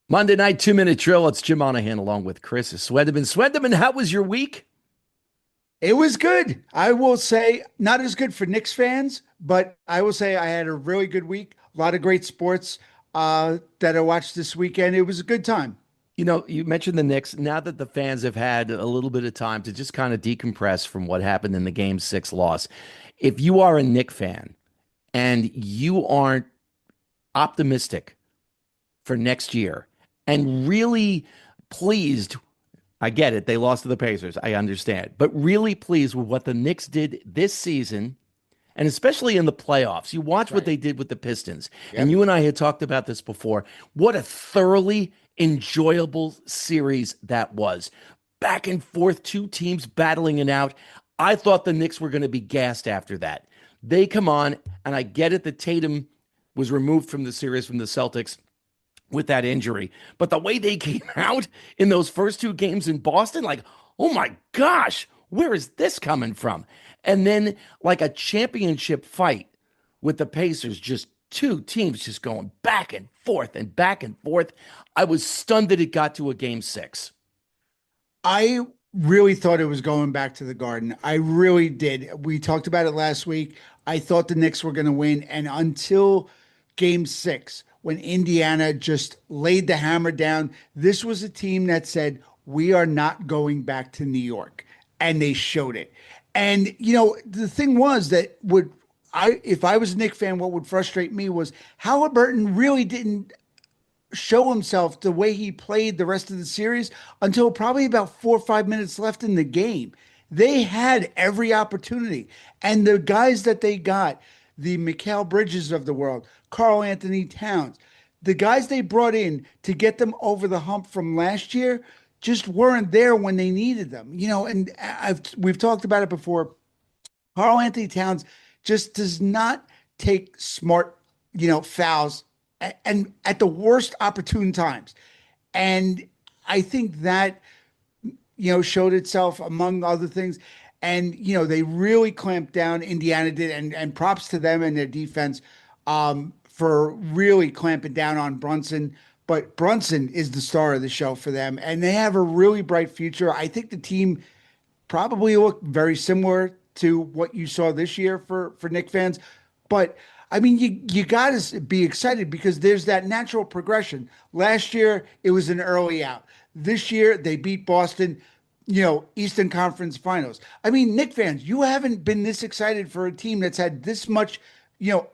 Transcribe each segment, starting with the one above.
Monday night, 2 minute drill. It's Jim Monahan along with Chris Swendeman. Swendeman, how was your week? It was good. I will say not as good for Knicks fans, but I will say I had a really good week. A lot of great sports that I watched this weekend. It was a good time. You mentioned the Knicks. Now that the fans have had a little bit of time to just kind of decompress from what happened in the game 6 loss, if you are a Knick fan and you aren't optimistic for next year and really pleased, I get it. They lost to the Pacers. I understand. But really pleased with what the Knicks did this season and especially in the playoffs. You watch what Right. they did with the Pistons, and Yep. you and I had talked about this before. What a thoroughly enjoyable series that was. Back and forth, two teams battling it out. I thought the Knicks were going to be gassed after that. They come on, and I get it that Tatum was removed from the series from the Celtics with that injury. But the way they came out in those first two games in Boston, like, oh my gosh, where is this coming from? And then, like a championship fight with the Pacers, just two teams just going back and forth and back and forth. I was stunned that it got to a game 6. I really thought it was going back to the Garden. I really did. We talked about it last week. I thought the Knicks were going to win, and until game 6, when Indiana just laid the hammer down, this was a team that said, "We are not going back to New York." And they showed it. And the thing was that would I if I was a Knicks fan, what would frustrate me was Halliburton really didn't show himself the way he played the rest of the series until probably about 4 or 5 minutes left in the game. They had every opportunity. And the guys that they got, the Mikal Bridges of the world, Carl Anthony Towns, the guys they brought in to get them over the hump from last year just weren't there when they needed them. And we've talked about it before. Carl Anthony Towns just does not take smart, fouls and at the worst opportune times. And I think that, showed itself among other things. And, they really clamped down, Indiana did, and props to them and their defense for really clamping down on Brunson. But Brunson is the star of the show for them, and they have a really bright future. I think the team probably look very similar to what you saw this year for Knicks fans. But I mean, you got to be excited because there's that natural progression. Last year, it was an early out. This year, they beat Boston, Eastern Conference Finals. I mean, Knicks fans, you haven't been this excited for a team that's had this much,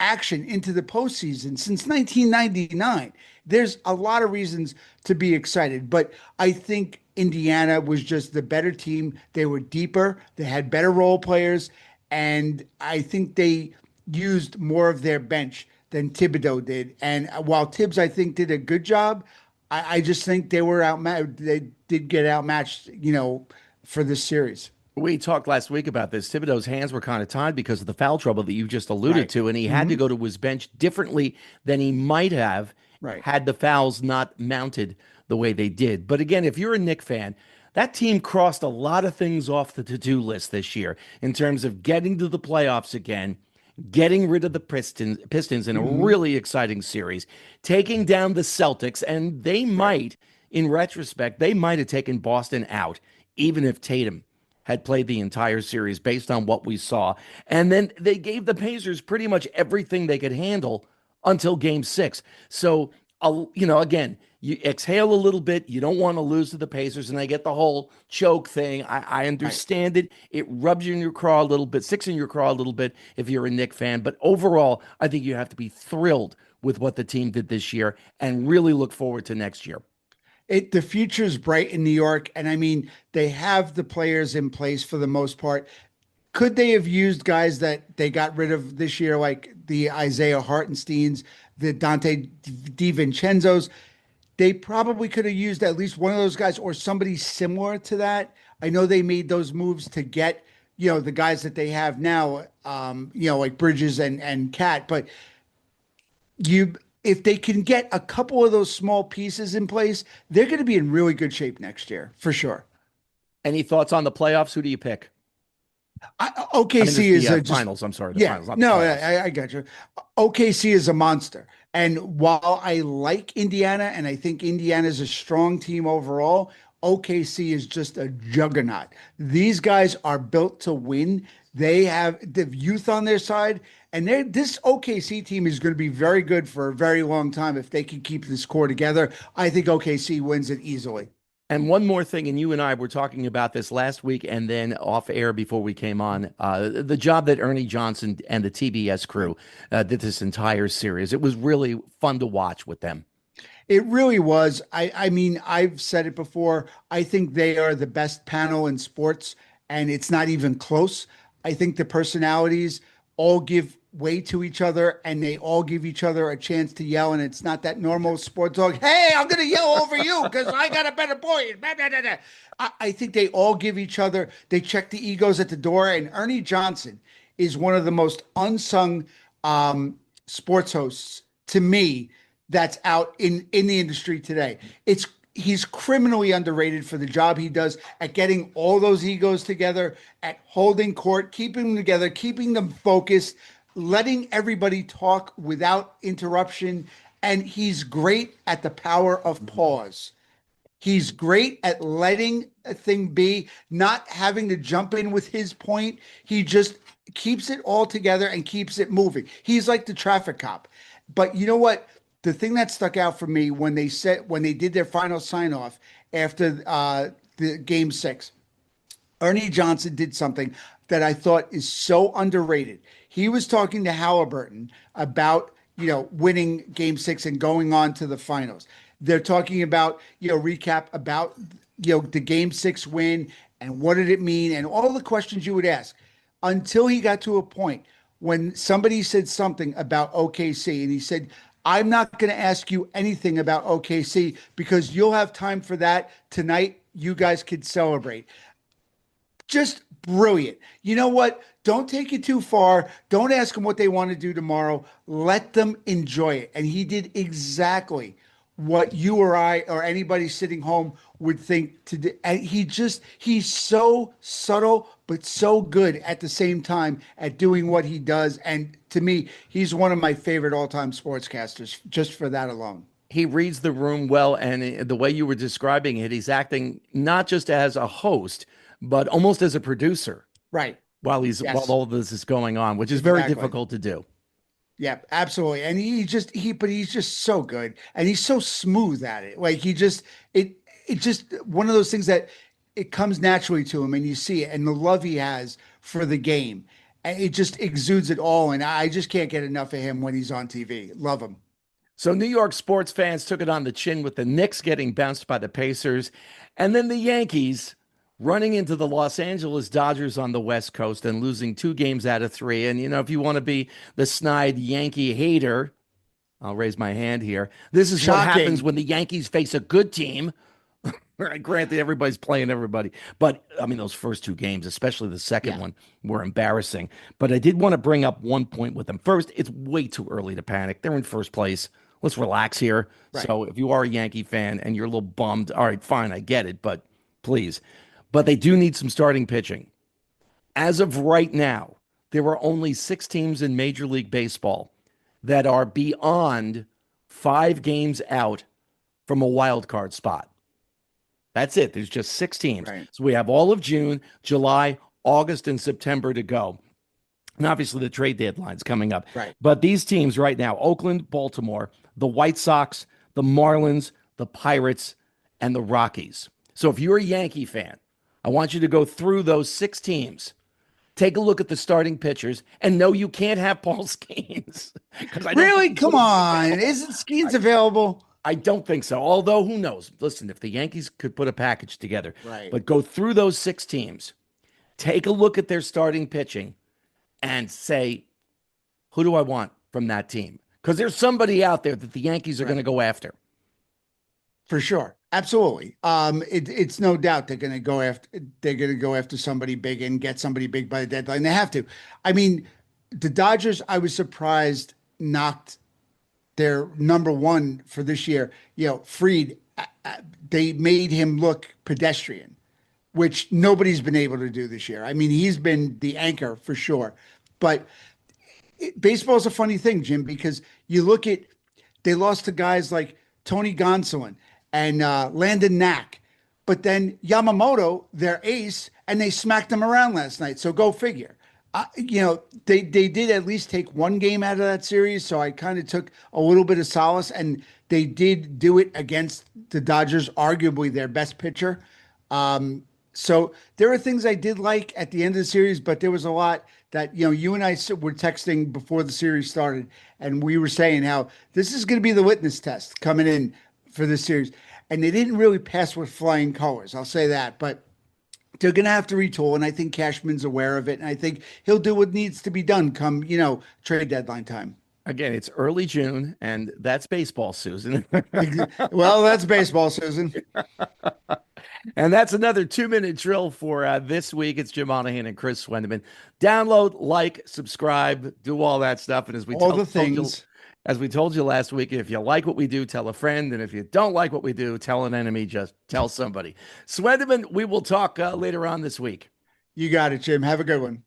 action into the postseason since 1999. There's a lot of reasons to be excited, but I think Indiana was just the better team. They were deeper, they had better role players, and I think they used more of their bench than Thibodeau did. And while Tibbs, I think, did a good job, I just think they were outmatched. They did get outmatched, for this series. We talked last week about this. Thibodeau's hands were kind of tied because of the foul trouble that you just alluded Right. to, and he had to Hmm. go to his bench differently than he might have Right. had the fouls not mounted the way they did. But again, if you're a Knick fan, that team crossed a lot of things off the to-do list this year in terms of getting to the playoffs again, getting rid of the Pistons in a Hmm. really exciting series, taking down the Celtics, and they Right. might, in retrospect, they might have taken Boston out, even if Tatum had played the entire series based on what we saw. And then they gave the Pacers pretty much everything they could handle until game 6. So, again, you exhale a little bit. You don't want to lose to the Pacers, and they get the whole choke thing. I Right. understand it. It rubs you in your craw a little bit, sticks in your craw a little bit if you're a Knick fan. But overall, I think you have to be thrilled with what the team did this year and really look forward to next year. The future is bright in New York, and I mean they have the players in place for the most part. Could they have used guys that they got rid of this year, like the Isaiah Hartensteins, the Dante DiVincenzo's? They probably could have used at least one of those guys or somebody similar to that. I know they made those moves to get, the guys that they have now, like Bridges and Cat. But you, if they can get a couple of those small pieces in place, they're going to be in really good shape next year for sure. Any thoughts on the playoffs? Who do you pick? I mean, OKC the is just finals. I'm sorry, the yeah, finals, not the no, playoffs. I got you. OKC is a monster, And while I like Indiana and I think Indiana is a strong team overall, OKC is just a juggernaut. These guys are built to win. They have the youth on their side, and this OKC team is going to be very good for a very long time if they can keep this core together. I think OKC wins it easily. And one more thing, and you and I were talking about this last week and then off air before we came on. The job that Ernie Johnson and the TBS crew did this entire series. It was really fun to watch with them. It really was. I mean, I've said it before. I think they are the best panel in sports, and it's not even close. I think the personalities all give way to each other, and they all give each other a chance to yell. And it's not that normal sports talk. Hey, I'm going to yell over you because I got a better point. Blah, blah, blah, blah. I think they all give each other. They check the egos at the door. And Ernie Johnson is one of the most unsung sports hosts to me that's out in the industry today. He's criminally underrated for the job he does at getting all those egos together, at holding court, keeping them together, keeping them focused, letting everybody talk without interruption. And he's great at the power of pause. He's great at letting a thing be, not having to jump in with his point. He just keeps it all together and keeps it moving. He's like the traffic cop. But you know what? The thing that stuck out for me when they did their final sign off after the game 6, Ernie Johnson did something that I thought is so underrated. He was talking to Halliburton about, winning game 6 and going on to the finals. They're talking about, recap about, the game 6 win and what did it mean and all the questions you would ask until he got to a point when somebody said something about OKC and he said, I'm not going to ask you anything about OKC because you'll have time for that tonight. You guys could celebrate. Just brilliant. You know what? Don't take it too far. Don't ask them what they want to do tomorrow. Let them enjoy it. And he did exactly what you or I or anybody sitting home would think to do. And he's so subtle, but so good at the same time at doing what he does. And to me, he's one of my favorite all-time sportscasters just for that alone. He reads the room well, and the way you were describing it, he's acting not just as a host, but almost as a producer Right. while Yes. all of this is going on, which is very Exactly. difficult to do. Yeah, absolutely. And but he's just so good and he's so smooth at it. Like it just one of those things that it comes naturally to him and you see it and the love he has for the game. And it just exudes it all. And I just can't get enough of him when he's on TV. Love him. So New York sports fans took it on the chin with the Knicks getting bounced by the Pacers, and then the Yankees running into the Los Angeles Dodgers on the West Coast and losing 2 games out of 3. And, if you want to be the snide Yankee hater, I'll raise my hand here. This is what happens Shocking. when the Yankees face a good team. Granted, everybody's playing everybody. But, I mean, those first 2 games, especially the second Yeah. one, were embarrassing. But I did want to bring up one point with them. First, it's way too early to panic. They're in first place. Let's relax here. Right. So if you are a Yankee fan and you're a little bummed, all right, fine, I get it, but please. But they do need some starting pitching. As of right now, there are only 6 teams in Major League Baseball that are beyond 5 games out from a wild card spot. That's it. There's just 6 teams. Right. So we have all of June, July, August, and September to go. And obviously the trade deadline's coming up. Right. But these teams right now, Oakland, Baltimore, the White Sox, the Marlins, the Pirates, and the Rockies. So if you're a Yankee fan, I want you to go through those 6 teams. Take a look at the starting pitchers, and no, you can't have Paul Skeens. Really? Come on. Isn't Skeens available? I don't think so. Although, who knows? Listen, if the Yankees could put a package together, Right. but go through those 6 teams, take a look at their starting pitching, and say, who do I want from that team? Because there's somebody out there that the Yankees are going to go after. For sure. Absolutely. It's no doubt they're gonna go after somebody big and get somebody big by the deadline. They have to. I mean, the Dodgers, I was surprised knocked their number one for this year. Fried, they made him look pedestrian, which nobody's been able to do this year. I mean, he's been the anchor for sure. But baseball is a funny thing, Jim, because you look at They lost to guys like Tony Gonsolin and Landon Knack. But then Yamamoto, their ace, and they smacked them around last night. So go figure. They did at least take one game out of that series, so I kind of took a little bit of solace, and they did do it against the Dodgers, arguably their best pitcher. So there are things I did like at the end of the series, but there was a lot that you and I were texting before the series started, and we were saying how this is going to be the litmus test coming in for this series, and they didn't really pass with flying colors. I'll say that, but they're going to have to retool, and I think Cashman's aware of it, and I think he'll do what needs to be done come trade deadline time. Again, it's early June, and that's baseball, Susan. Well, that's baseball, Susan. And that's another 2-minute drill for this week. It's Jim Monahan and Chris Swendeman. Download, like, subscribe, do all that stuff. And All the things. as we told you last week, if you like what we do, tell a friend. And if you don't like what we do, tell an enemy. Just tell somebody. Swendeman, we will talk later on this week. You got it, Jim. Have a good one.